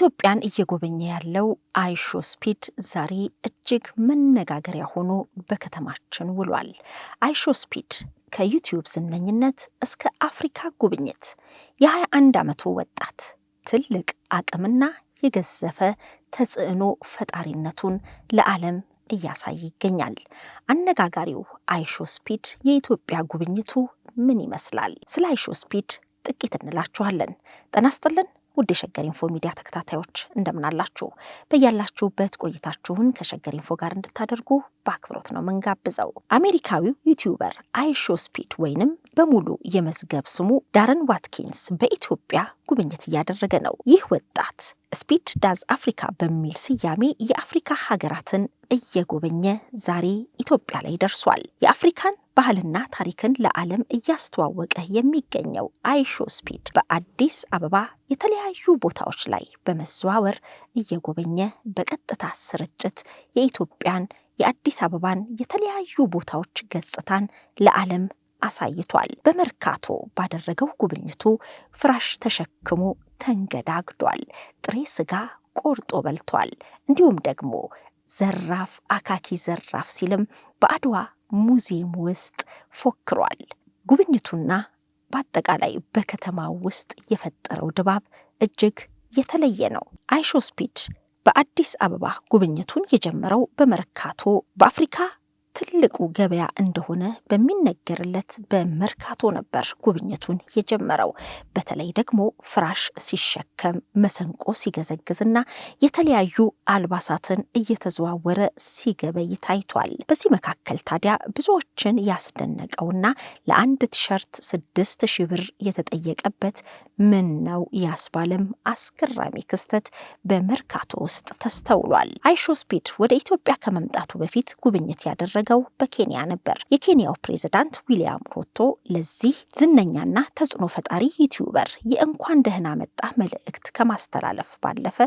ኢትዮጵያን እየጎበኘ ያለው አይሾ ስፒድ ዛሬ እጅግ መነጋገሪያ ሆኖ በከተማችን ውሏል። አይሾ ስፒድ ከዩቲዩብ ዝነኝነት እስከ አፍሪካ ጉብኝት የ21 ዓመቱ ወጣት ትልቅ አቅምና የገዘፈ ተጽዕኖ ፈጣሪነቱን ለዓለም እያሳየ ይገኛል። አነጋጋሪው አይሾ ስፒድ የኢትዮጵያ ጉብኝቱ ምን ይመስላል? ስለ አይሾ ስፒድ ጥቂት እንላችኋለን። ጤና ይስጥልን ውድ የሸገር ኢንፎ ሚዲያ ተከታታዮች እንደምናላችሁ፣ በያላችሁበት ቆይታችሁን ከሸገር ኢንፎ ጋር እንድታደርጉ በአክብሮት ነው መንጋብዘው። አሜሪካዊው ዩቲዩበር አይሾ ስፒድ ወይንም በሙሉ የመዝገብ ስሙ ዳረን ዋትኪንስ በኢትዮጵያ ጉብኝት እያደረገ ነው። ይህ ወጣት ስፒድ ዳዝ አፍሪካ በሚል ስያሜ የአፍሪካ ሀገራትን እየጎበኘ ዛሬ ኢትዮጵያ ላይ ደርሷል። የአፍሪካን ባህልና ታሪክን ለዓለም እያስተዋወቀ የሚገኘው አይሾ ስፒድ በአዲስ አበባ የተለያዩ ቦታዎች ላይ በመዘዋወር እየጎበኘ በቀጥታ ስርጭት የኢትዮጵያን የአዲስ አበባን የተለያዩ ቦታዎች ገጽታን ለዓለም አሳይቷል። በመርካቶ ባደረገው ጉብኝቱ ፍራሽ ተሸክሞ ተንገዳግዷል። ጥሬ ስጋ ቆርጦ በልቷል። እንዲሁም ደግሞ ዘራፍ አካኪ ዘራፍ ሲልም በአድዋ ሙዚየም ውስጥ ፎክሯል። ጉብኝቱና በአጠቃላይ በከተማው ውስጥ የፈጠረው ድባብ እጅግ የተለየ ነው። አይሾ ስፒድ በአዲስ አበባ ጉብኝቱን የጀመረው በመርካቶ በአፍሪካ ትልቁ ገበያ እንደሆነ በሚነገርለት በመርካቶ ነበር ጉብኝቱን የጀመረው። በተለይ ደግሞ ፍራሽ ሲሸከም መሰንቆ ሲገዘግዝና የተለያዩ አልባሳትን እየተዘዋወረ ሲገበይ ታይቷል። በዚህ መካከል ታዲያ ብዙዎችን ያስደነቀውና ለአንድ ቲሸርት 6,000 ብር የተጠየቀበት ምን ነው ያስባለም አስገራሚ ክስተት በመርካቶ ውስጥ ተስተውሏል። አይሾ ስፒድ ወደ ኢትዮጵያ ከመምጣቱ በፊት ጉብኝት ያደረገው በኬንያ ነበር። የኬንያው ፕሬዝዳንት ዊሊያም ሩቶ ለዚህ ዝነኛና ተጽዕኖ ፈጣሪ ዩቲዩበር የእንኳን ደህና መጣ መልእክት ከማስተላለፍ ባለፈ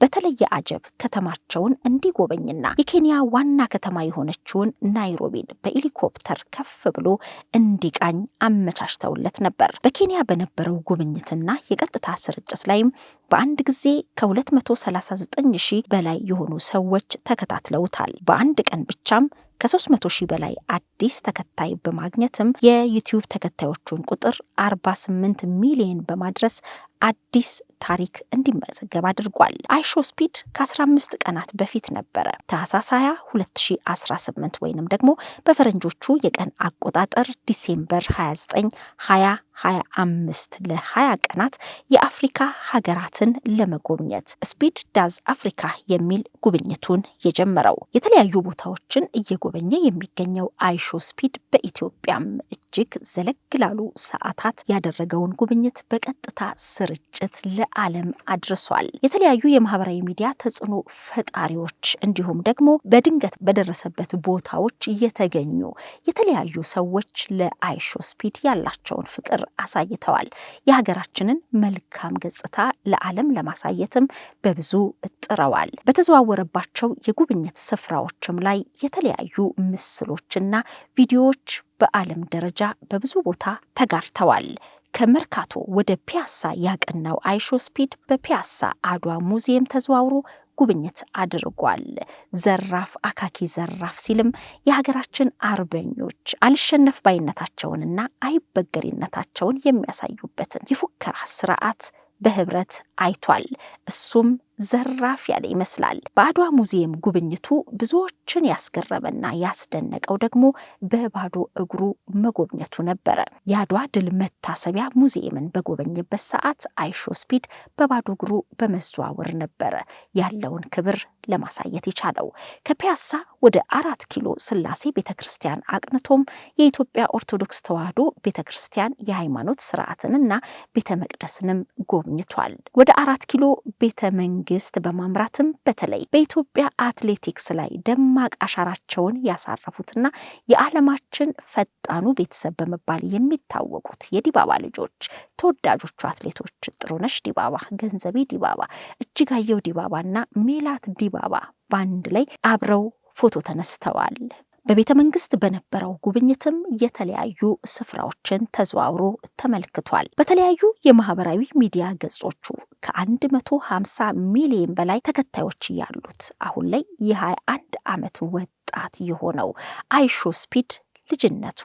በተለየ አጀብ ከተማቸውን እንዲጎበኝና የኬንያ ዋና ከተማ የሆነችውን ናይሮቢን በሄሊኮፕተር ከፍ ብሎ እንዲቃኝ አመቻችተውለት ነበር። በኬንያ በነበረው ጉብኝትና የቀጥታ ስርጭት ላይም በአንድ ጊዜ ከ239,000 በላይ የሆኑ ሰዎች ተከታትለውታል። በአንድ ቀን ብቻም ከ300,000 በላይ አዲስ ተከታይ በማግኘትም የዩቲዩብ ተከታዮቹን ቁጥር 48 ሚሊዮን በማድረስ አዲስ ታሪክ እንዲመዘገብ አድርጓል። አይሾ ስፒድ ከ15 ቀናት በፊት ነበረ ታህሳስ 20 2018 ወይንም ደግሞ በፈረንጆቹ የቀን አቆጣጠር ዲሴምበር 29 2025 ለ20 ቀናት የአፍሪካ ሀገራትን ለመጎብኘት ስፒድ ዳዝ አፍሪካ የሚል ጉብኝቱን የጀመረው። የተለያዩ ቦታዎችን እየጎበኘ የሚገኘው አይሾ ስፒድ በኢትዮጵያም እጅግ ዘለግ ላሉ ሰዓታት ያደረገውን ጉብኝት በቀጥታ ስርጭት ለዓለም አድርሷል። የተለያዩ የማህበራዊ ሚዲያ ተጽዕኖ ፈጣሪዎች እንዲሁም ደግሞ በድንገት በደረሰበት ቦታዎች የተገኙ የተለያዩ ሰዎች ለአይሾ ስፒድ ያላቸውን ፍቅር አሳይተዋል። የሀገራችንን መልካም ገጽታ ለዓለም ለማሳየትም በብዙ ጥረዋል። በተዘዋወረባቸው የጉብኝት ስፍራዎችም ላይ የተለያዩ ምስሎችና ቪዲዮዎች በዓለም ደረጃ በብዙ ቦታ ተጋርተዋል። ከመርካቶ ወደ ፒያሳ ያቀናው አይሾ ስፒድ በፒያሳ አድዋ ሙዚየም ተዘዋውሮ ጉብኝት አድርጓል። ዘራፍ አካኪ ዘራፍ ሲልም የሀገራችን አርበኞች አልሸነፍ ባይነታቸውንና አይበገሪነታቸውን የሚያሳዩበትን የፉከራ ስርዓት በህብረት አይቷል። እሱም ዘራፍ ያለ ይመስላል። በአድዋ ሙዚየም ጉብኝቱ ብዙዎችን ያስገረመና ያስደነቀው ደግሞ በባዶ እግሩ መጎብኘቱ ነበረ። የአድዋ ድል መታሰቢያ ሙዚየምን በጎበኘበት ሰዓት አይሾ ስፒድ በባዶ እግሩ በመዘዋወር ነበረ ያለውን ክብር ለማሳየት የቻለው። ከፒያሳ ወደ 4 ኪሎ ስላሴ ቤተክርስቲያን አቅንቶም የኢትዮጵያ ኦርቶዶክስ ተዋሕዶ ቤተክርስቲያን የሃይማኖት ስርዓትንና ቤተ መቅደስንም ጎብኝቷል። ወደ 4 ኪሎ ቤተ መንግስት በማምራትም በተለይ በኢትዮጵያ አትሌቲክስ ላይ ደማቅ አሻራቸውን ያሳረፉትና የዓለማችን ፈጣኑ ቤተሰብ በመባል የሚታወቁት የዲባባ ልጆች ተወዳጆቹ አትሌቶች ጥሩነሽ ዲባባ፣ ገንዘቤ ዲባባ፣ እጅጋየሁ ዲባባና ሜላት ዲባባ በአንድ ላይ አብረው ፎቶ ተነስተዋል። በቤተ መንግስት በነበረው ጉብኝትም የተለያዩ ስፍራዎችን ተዘዋውሮ ተመልክቷል። በተለያዩ የማህበራዊ ሚዲያ ገጾቹ ከ150 ሚሊዮን በላይ ተከታዮች ያሉት አሁን ላይ የ21 ዓመት ወጣት የሆነው አይሾ ስፒድ ልጅነቱ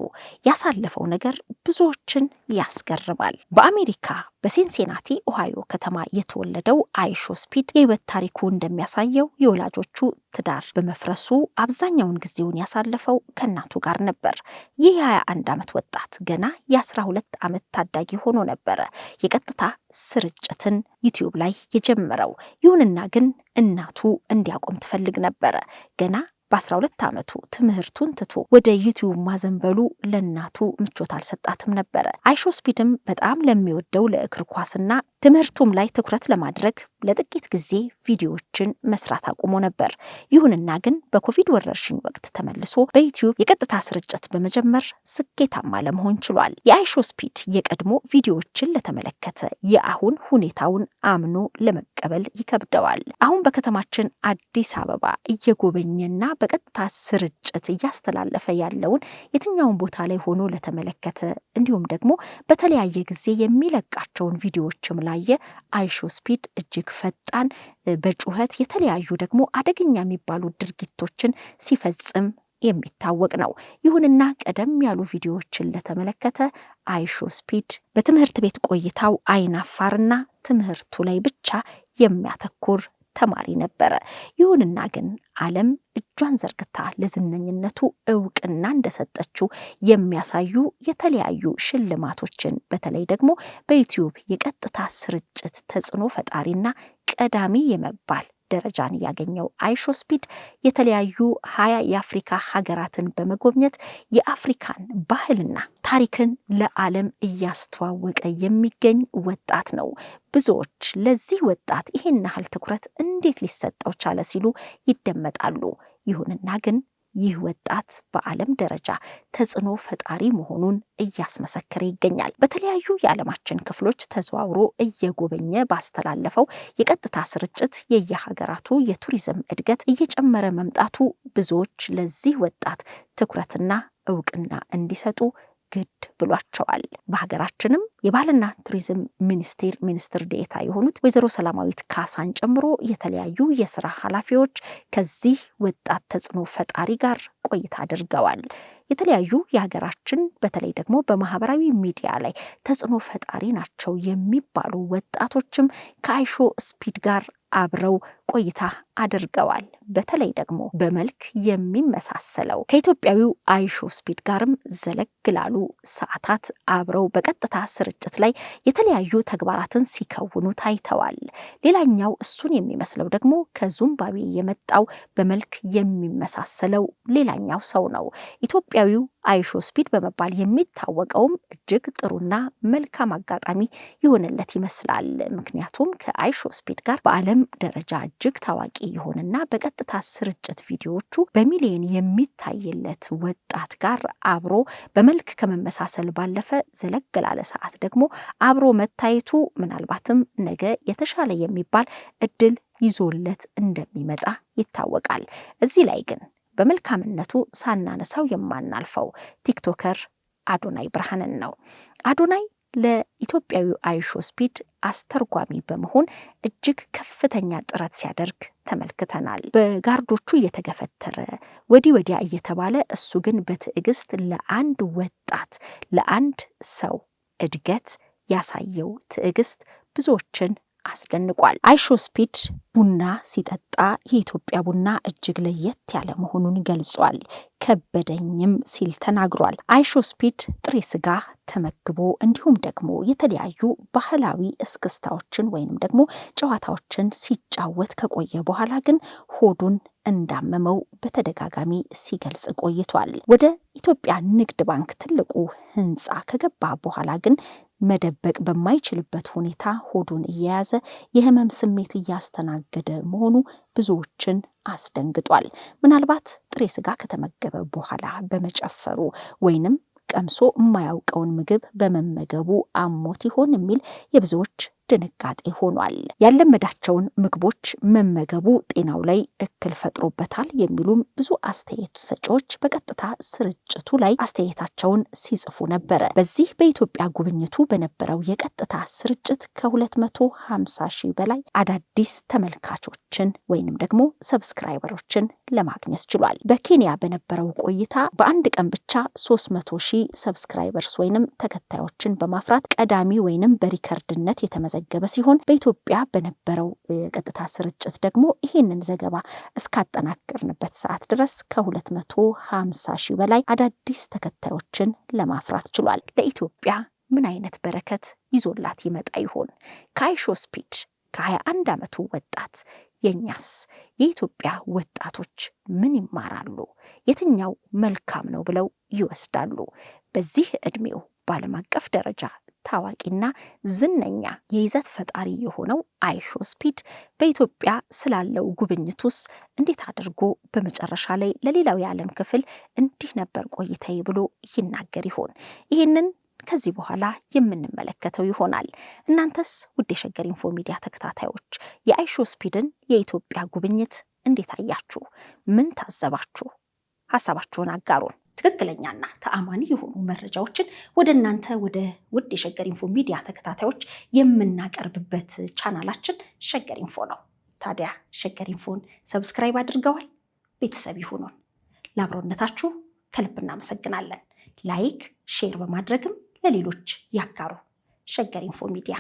ያሳለፈው ነገር ብዙዎችን ያስገርማል። በአሜሪካ በሲንሲናቲ ኦሃዮ ከተማ የተወለደው አይሾ ስፒድ የህይወት ታሪኩ እንደሚያሳየው የወላጆቹ ትዳር በመፍረሱ አብዛኛውን ጊዜውን ያሳለፈው ከእናቱ ጋር ነበር። ይህ የ21 ዓመት ወጣት ገና የ12 ዓመት ታዳጊ ሆኖ ነበረ የቀጥታ ስርጭትን ዩቲዩብ ላይ የጀመረው። ይሁንና ግን እናቱ እንዲያቆም ትፈልግ ነበረ። ገና በ12 ዓመቱ ትምህርቱን ትቶ ወደ ዩቲዩብ ማዘንበሉ ለእናቱ ምቾት አልሰጣትም ነበረ። አይሾ ስፒድም በጣም ለሚወደው ለእግር ኳስና ትምህርቱም ላይ ትኩረት ለማድረግ ለጥቂት ጊዜ ቪዲዮዎችን መስራት አቁሞ ነበር። ይሁንና ግን በኮቪድ ወረርሽኝ ወቅት ተመልሶ በዩቲዩብ የቀጥታ ስርጭት በመጀመር ስኬታማ ለመሆን ችሏል። የአይሾ ስፒድ የቀድሞ ቪዲዮዎችን ለተመለከተ የአሁን ሁኔታውን አምኖ ለመቀበል ይከብደዋል። አሁን በከተማችን አዲስ አበባ እየጎበኘና በቀጥታ ስርጭት እያስተላለፈ ያለውን የትኛውን ቦታ ላይ ሆኖ ለተመለከተ እንዲሁም ደግሞ በተለያየ ጊዜ የሚለቃቸውን ቪዲዮዎችም ላየ አይሾ ስፒድ እጅግ ፈጣን በጩኸት የተለያዩ ደግሞ አደገኛ የሚባሉ ድርጊቶችን ሲፈጽም የሚታወቅ ነው። ይሁንና ቀደም ያሉ ቪዲዮዎችን ለተመለከተ አይሾ ስፒድ በትምህርት ቤት ቆይታው አይናፋርና ትምህርቱ ላይ ብቻ የሚያተኩር ተማሪ ነበረ። ይሁንና ግን ዓለም እጇን ዘርግታ ለዝነኝነቱ እውቅና እንደሰጠችው የሚያሳዩ የተለያዩ ሽልማቶችን በተለይ ደግሞ በዩቲዩብ የቀጥታ ስርጭት ተጽዕኖ ፈጣሪና ቀዳሚ የመባል ደረጃን ያገኘው አይሾ ስፒድ የተለያዩ 20 የአፍሪካ ሀገራትን በመጎብኘት የአፍሪካን ባህልና ታሪክን ለዓለም እያስተዋወቀ የሚገኝ ወጣት ነው። ብዙዎች ለዚህ ወጣት ይሄን ያህል ትኩረት እንዴት ሊሰጠው ቻለ ሲሉ ይደመጣሉ። ይሁንና ግን ይህ ወጣት በዓለም ደረጃ ተጽዕኖ ፈጣሪ መሆኑን እያስመሰከረ ይገኛል። በተለያዩ የዓለማችን ክፍሎች ተዘዋውሮ እየጎበኘ ባስተላለፈው የቀጥታ ስርጭት የየሀገራቱ የቱሪዝም እድገት እየጨመረ መምጣቱ ብዙዎች ለዚህ ወጣት ትኩረትና እውቅና እንዲሰጡ ግድ ብሏቸዋል። በሀገራችንም የባህልና ቱሪዝም ሚኒስትር ዴኤታ የሆኑት ወይዘሮ ሰላማዊት ካሳን ጨምሮ የተለያዩ የስራ ኃላፊዎች ከዚህ ወጣት ተጽዕኖ ፈጣሪ ጋር ቆይታ አድርገዋል። የተለያዩ የሀገራችን በተለይ ደግሞ በማህበራዊ ሚዲያ ላይ ተጽዕኖ ፈጣሪ ናቸው የሚባሉ ወጣቶችም ከአይሾ ስፒድ ጋር አብረው ቆይታ አድርገዋል። በተለይ ደግሞ በመልክ የሚመሳሰለው ከኢትዮጵያዊው አይሾ ስፒድ ጋርም ዘለግ ላሉ ሰዓታት አብረው በቀጥታ ስርጭት ላይ የተለያዩ ተግባራትን ሲከውኑ ታይተዋል። ሌላኛው እሱን የሚመስለው ደግሞ ከዚምባብዌ የመጣው በመልክ የሚመሳሰለው ሌላኛው ሰው ነው። ኢትዮጵያዊው አይሾ ስፒድ በመባል የሚታወቀውም እጅግ ጥሩና መልካም አጋጣሚ ይሆንለት ይመስላል። ምክንያቱም ከአይሾ ስፒድ ጋር በዓለም ደረጃ እጅግ ታዋቂ የሆነና በቀጥታ ስርጭት ቪዲዮዎቹ በሚሊዮን የሚታይለት ወጣት ጋር አብሮ በመልክ ከመመሳሰል ባለፈ ዘለግ ላለ ሰዓት ደግሞ አብሮ መታየቱ ምናልባትም ነገ የተሻለ የሚባል እድል ይዞለት እንደሚመጣ ይታወቃል። እዚህ ላይ ግን በመልካምነቱ ሳናነሳው የማናልፈው ቲክቶከር አዶናይ ብርሃንን ነው። አዶናይ ለኢትዮጵያዊ አይሾ ስፒድ አስተርጓሚ በመሆን እጅግ ከፍተኛ ጥረት ሲያደርግ ተመልክተናል። በጋርዶቹ እየተገፈተረ ወዲህ ወዲያ እየተባለ እሱ ግን በትዕግስት ለአንድ ወጣት ለአንድ ሰው እድገት ያሳየው ትዕግስት ብዙዎችን አስደንቋል። አይሾ ስፒድ ቡና ሲጠጣ የኢትዮጵያ ቡና እጅግ ለየት ያለ መሆኑን ገልጿል። ከበደኝም ሲል ተናግሯል። አይሾ ስፒድ ጥሬ ስጋ ተመግቦ እንዲሁም ደግሞ የተለያዩ ባህላዊ እስክስታዎችን ወይንም ደግሞ ጨዋታዎችን ሲጫወት ከቆየ በኋላ ግን ሆዱን እንዳመመው በተደጋጋሚ ሲገልጽ ቆይቷል። ወደ ኢትዮጵያ ንግድ ባንክ ትልቁ ህንፃ ከገባ በኋላ ግን መደበቅ በማይችልበት ሁኔታ ሆዱን እየያዘ የህመም ስሜት እያስተናገደ መሆኑ ብዙዎችን አስደንግጧል። ምናልባት ጥሬ ስጋ ከተመገበ በኋላ በመጨፈሩ ወይንም ቀምሶ የማያውቀውን ምግብ በመመገቡ አሞት ይሆን የሚል የብዙዎች ድንጋጤ ሆኗል። ያለመዳቸውን ምግቦች መመገቡ ጤናው ላይ እክል ፈጥሮበታል የሚሉም ብዙ አስተያየት ሰጪዎች በቀጥታ ስርጭቱ ላይ አስተያየታቸውን ሲጽፉ ነበረ። በዚህ በኢትዮጵያ ጉብኝቱ በነበረው የቀጥታ ስርጭት ከ250 ሺህ በላይ አዳዲስ ተመልካቾችን ወይንም ደግሞ ሰብስክራይበሮችን ለማግኘት ችሏል። በኬንያ በነበረው ቆይታ በአንድ ቀን ብቻ 300 ሺህ ሰብስክራይበርስ ወይንም ተከታዮችን በማፍራት ቀዳሚ ወይንም በሪከርድነት የተመዘገበ ሲሆን በኢትዮጵያ በነበረው ቀጥታ ስርጭት ደግሞ ይሄንን ዘገባ እስካጠናቀርንበት ሰዓት ድረስ ከ250 ሺህ በላይ አዳዲስ ተከታዮችን ለማፍራት ችሏል። ለኢትዮጵያ ምን አይነት በረከት ይዞላት ይመጣ ይሆን? ከአይሾስፒድ ከ21 ዓመቱ ወጣት የኛስ የኢትዮጵያ ወጣቶች ምን ይማራሉ? የትኛው መልካም ነው ብለው ይወስዳሉ? በዚህ እድሜው በዓለም አቀፍ ደረጃ ታዋቂና ዝነኛ የይዘት ፈጣሪ የሆነው አይሾስፒድ በኢትዮጵያ ስላለው ጉብኝቱስ እንዴት አድርጎ በመጨረሻ ላይ ለሌላው የዓለም ክፍል እንዲህ ነበር ቆይታዬ ብሎ ይናገር ይሆን? ይህንን ከዚህ በኋላ የምንመለከተው ይሆናል። እናንተስ ውድ የሸገር ኢንፎ ሚዲያ ተከታታዮች የአይሾስፒድን የኢትዮጵያ ጉብኝት እንዴት አያችሁ? ምን ታዘባችሁ? ሀሳባችሁን አጋሩን። ትክክለኛና ተአማኒ የሆኑ መረጃዎችን ወደ እናንተ ወደ ውድ የሸገር ኢንፎ ሚዲያ ተከታታዮች የምናቀርብበት ቻናላችን ሸገር ኢንፎ ነው። ታዲያ ሸገር ኢንፎን ሰብስክራይብ አድርገዋል? ቤተሰብ ይሁኑን። ለአብሮነታችሁ ከልብ እናመሰግናለን። ላይክ፣ ሼር በማድረግም ለሌሎች ያጋሩ። ሸገር ኢንፎ ሚዲያ